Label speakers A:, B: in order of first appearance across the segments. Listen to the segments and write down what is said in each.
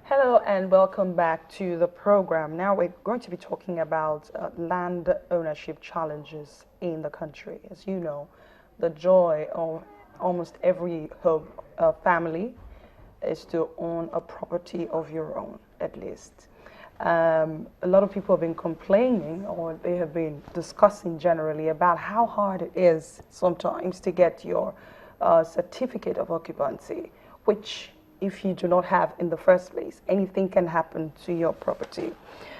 A: Hello and welcome back to the program. Now we're going to be talking about land ownership challenges in the country. As you know, the joy of almost every home family is to own a property of your own, at least. A lot of people have been complaining, or they have been discussing generally, about how hard it is sometimes to get your certificate of occupancy, which if you do not have in the first place, anything can happen to your property.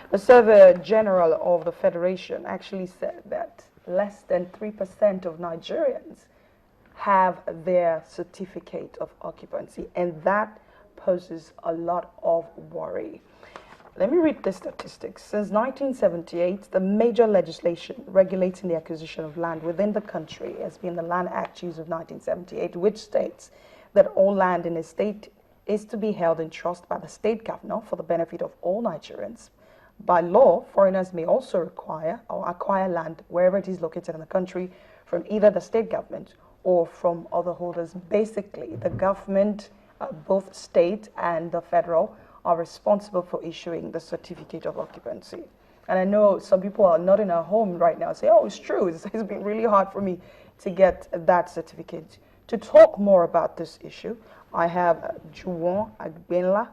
A: The Surveyor General of the Federation actually said that less than 3% of Nigerians have their certificate of occupancy, and that poses a lot of worry. Let me read the statistics. Since 1978, the major legislation regulating the acquisition of land within the country has been the Land Act Use of 1978, which states that all land in a state is to be held in trust by the state governor for the benefit of all Nigerians. By law, foreigners may also require or acquire land wherever it is located in the country from either the state government or from other holders. Basically, the government, both state and the federal, are responsible for issuing the certificate of occupancy. And I know some people are not in a home right now say, oh, it's true, it's been really hard for me to get that certificate. To talk more about this issue, I have Juwon Agbenla,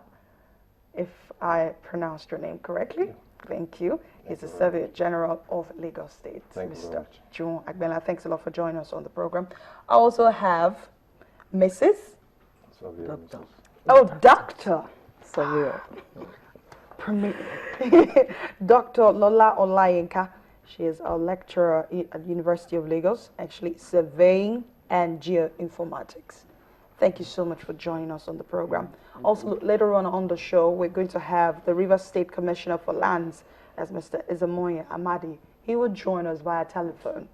A: if I pronounced your name correctly. Thank you. He's the Surveyor General of Lagos State. Mr. Juwon Agbenla, thanks a lot for joining us on the program. I also have Mrs.
B: Doctor.
A: Oh, Doctor Surveyor. Dr. Lola Olayinka. She is a lecturer at the University of Lagos, actually surveying and geoinformatics. Thank you so much for joining us on the program. Also, later on the show, we're going to have the Rivers State Commissioner for Lands, as Mr. Izamoye Amadi. He will join us via telephone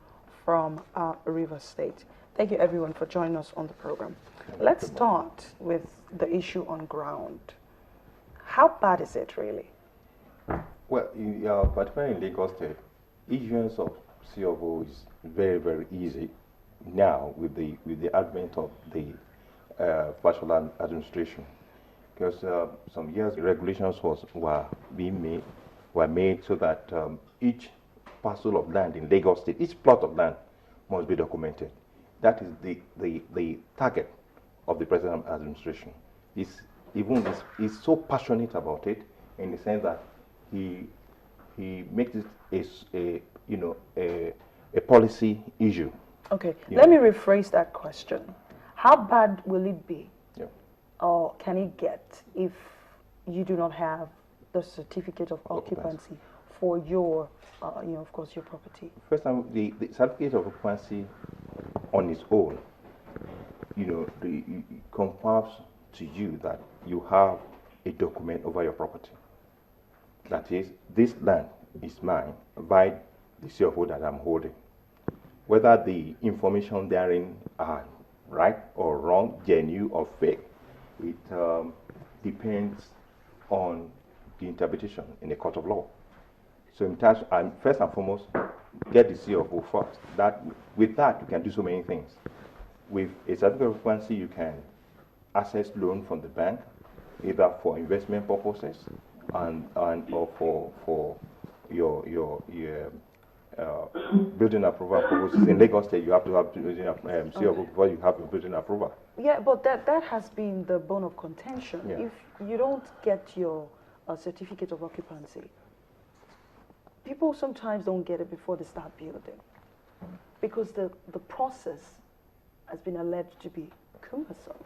A: from Rivers State. Thank you, everyone, for joining us on the program. Let's start with the issue on ground. How bad is it, really?
B: Well, particularly in Lagos State, issuance of COO is very, very easy now with the advent of the partial land administration, because some years regulations were made so that each parcel of land in Lagos State, each plot of land must be documented. That is the target of the present administration. He's so passionate about it in the sense that he makes it a policy issue.
A: Okay, let me rephrase that question. How bad will it be, or can it get, if you do not have the certificate of occupancy for your, of course, your property?
B: First, the certificate of occupancy on its own, confirms to you that you have a document over your property. That is, this land is mine by the CFO that I'm holding. Whether the information therein are right or wrong, genuine or fake, it depends on the interpretation in the court of law. So in terms, first and foremost, get the CFO first. With that, you can do so many things. With a certificate of occupancy, you can access loan from the bank, either for investment purposes or for your building approval purposes. In Lagos State, you have to have building CFO before you have a building approval.
A: Yeah, but that has been the bone of contention.
B: Yeah.
A: If you don't get your certificate of occupancy, people sometimes don't get it before they start building, because the process has been alleged to be cumbersome.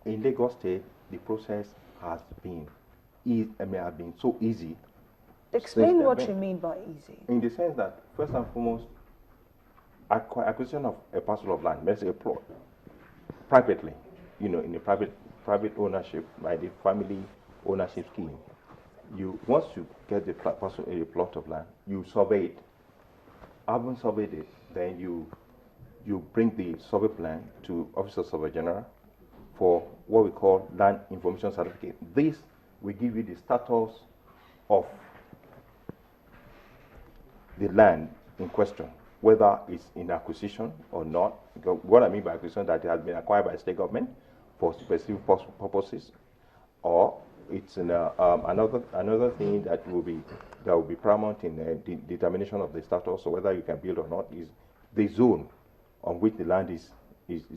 B: In Lagos State, the process has been so easy.
A: Explain what you mean by easy.
B: In the sense that, first and foremost, acquisition of a parcel of land, let's say a plot, privately, in a private ownership by the family ownership scheme. Once you get the plot of land, you survey it. Having surveyed it, then you bring the survey plan to Office of Surveyor General for what we call land information certificate. This will give you the status of the land in question, whether it's in acquisition or not. Because what I mean by acquisition, that it has been acquired by the state government for specific purposes, or it's another thing that will be paramount in the determination of the status, or whether you can build or not, is the zone on which the land is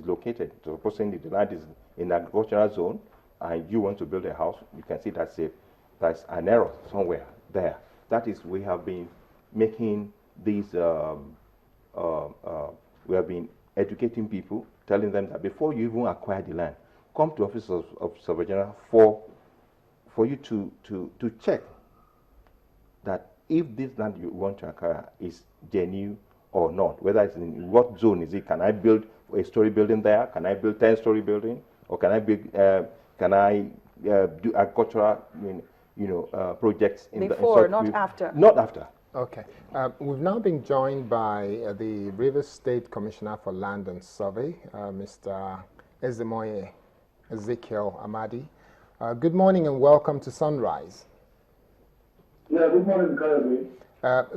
B: located. So supposing the land is in an agricultural zone and you want to build a house, you can see that's an error somewhere there. That is, we have been making these, we have been educating people, telling them that before you even acquire the land, come to Office of Surveyor General for you to check that if this land you want to acquire is genuine or not, whether it's in what zone is it. Can I build a story building there? Can I build 10-story building? Or can I build, do agricultural, projects in
A: before, not after?
B: Not after.
C: Okay. We've now been joined by the Rivers State Commissioner for Land and Survey, Mr. Ezemoye Ezekiel Amadi. Good morning and welcome to Sunrise.
D: Yeah, good morning, Karabi.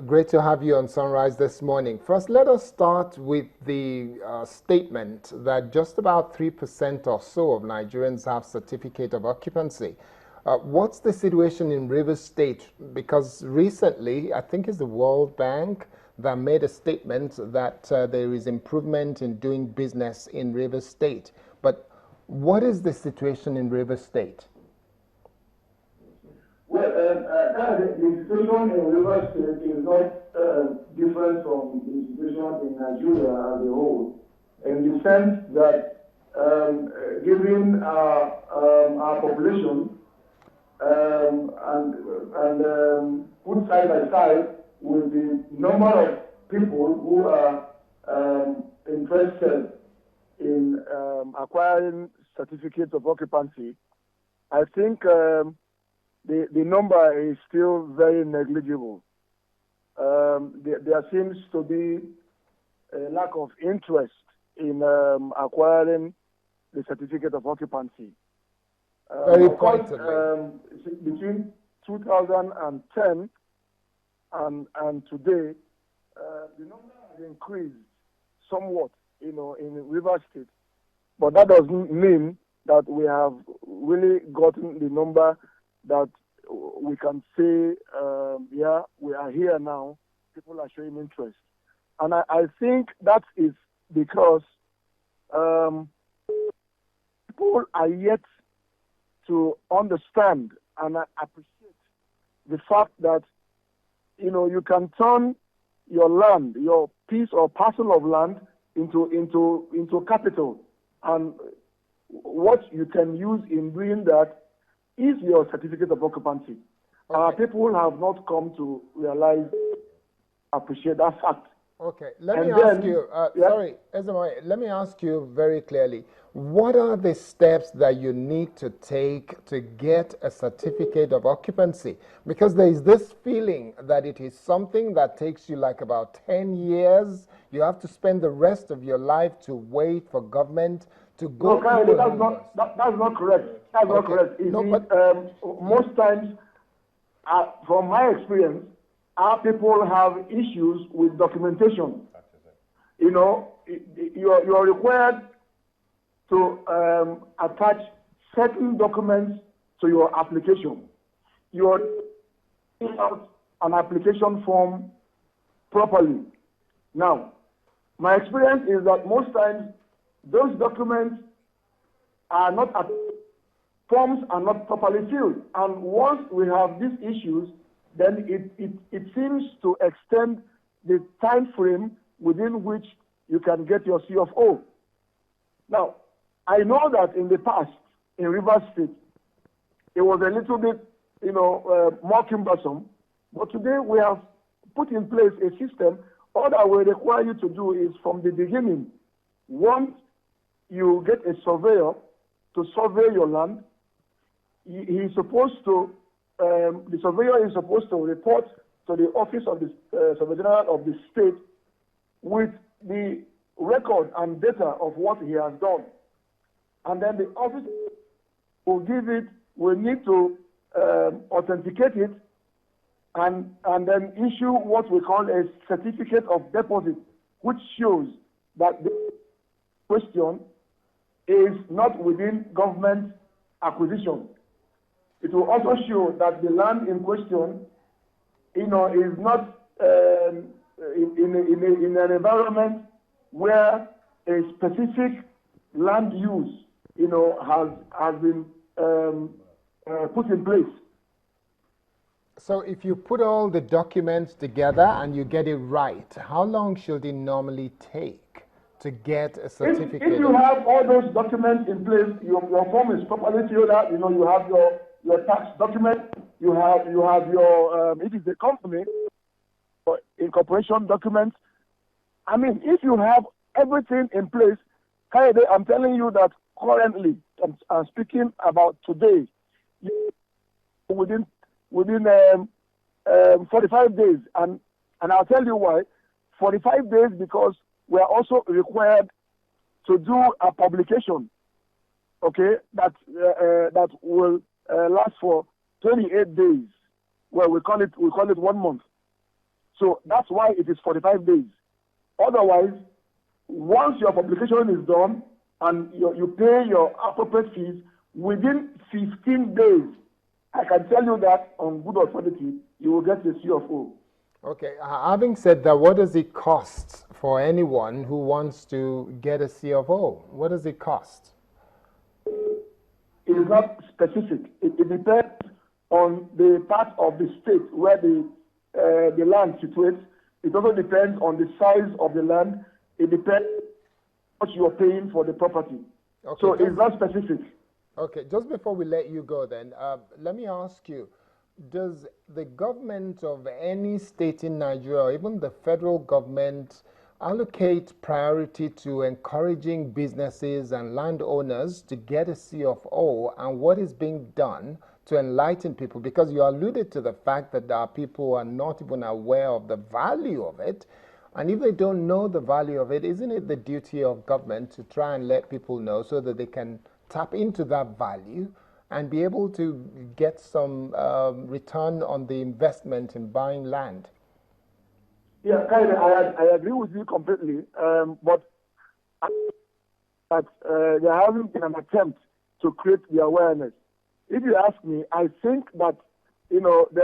C: Great to have you on Sunrise this morning. First, let us start with the statement that just about 3% or so of Nigerians have certificate of occupancy. What's the situation in Rivers State? Because recently, I think it's the World Bank that made a statement that there is improvement in doing business in Rivers State. But what is the situation in Rivers State?
D: Well, the situation in Rivers State is not different from the situation in Nigeria as a whole, in the sense that given our population and put side by side with the number of people who are interested in acquiring certificates of occupancy, I think the number is still very negligible. There seems to be a lack of interest in acquiring the certificate of occupancy.
C: Very pointedly.
D: Between 2010 and today, the number has increased somewhat, in Rivers State, but that doesn't mean that we have really gotten the number that we can say, yeah, we are here now, people are showing interest. And I think that is because people are yet to understand and appreciate the fact that, you can turn your land, your piece or parcel of land into capital. And what you can use in doing that is your certificate of occupancy.
C: Okay.
D: People have not come to realize, appreciate that fact.
C: Okay, let me ask you, sorry, Ezemoye, let me ask you very clearly, what are the steps that you need to take to get a certificate of occupancy? Because there is this feeling that it is something that takes you like about 10 years. You have to spend the rest of your life to wait for government to go.
D: No, Kyle, that's not correct. That's not correct. Most times, from my experience, our people have issues with documentation. You are required to attach certain documents to your application. You are filling out an application form properly. Now, my experience is that most times those documents are not, forms are not properly filled. And once we have these issues, then it seems to extend the time frame within which you can get your C of O. Now, I know that in the past, in Rivers State, it was a little bit, more cumbersome, but today we have put in place a system. All that we require you to do is from the beginning, once you get a surveyor to survey your land, he's supposed to the surveyor is supposed to report to the office of the Surveyor General of the state with the record and data of what he has done. And then the office will need to authenticate it and then issue what we call a certificate of deposit, which shows that the question is not within government acquisition. it will also show that the land in question, is not in an environment where a specific land use, has been put in place.
C: So if you put all the documents together and you get it right, how long should it normally take to get a certificate?
D: If you have all those documents in place, your form is properly filled out, you have your tax document, you have your, if it's a company, incorporation documents. I mean, if you have everything in place, Kayode, I'm telling you that currently, I'm speaking about today, within 45 days, and I'll tell you why. 45 days because we are also required to do a publication, okay, that will last for 28 days. Well, we call it 1 month. So that's why it is 45 days. Otherwise, once your publication is done and you pay your appropriate fees, within 15 days, I can tell you that on good authority, you will get the CFO.
C: Okay, having said that, what does it cost for anyone who wants to get a CFO? What does it cost?
D: It is not specific. It depends on the part of the state where the land situates. It also depends on the size of the land. It depends on what you are paying for the property. Okay, so it's not specific.
C: Okay, just before we let you go then, let me ask you, does the government of any state in Nigeria, or even the federal government, allocate priority to encouraging businesses and landowners to get a CFO, and what is being done to enlighten people? Because you alluded to the fact that there are people who are not even aware of the value of it. And if they don't know the value of it, isn't it the duty of government to try and let people know so that they can tap into that value and be able to get some return on the investment in buying land?
D: Yeah, I agree with you completely, but there hasn't been an attempt to create the awareness. If you ask me, I think that, there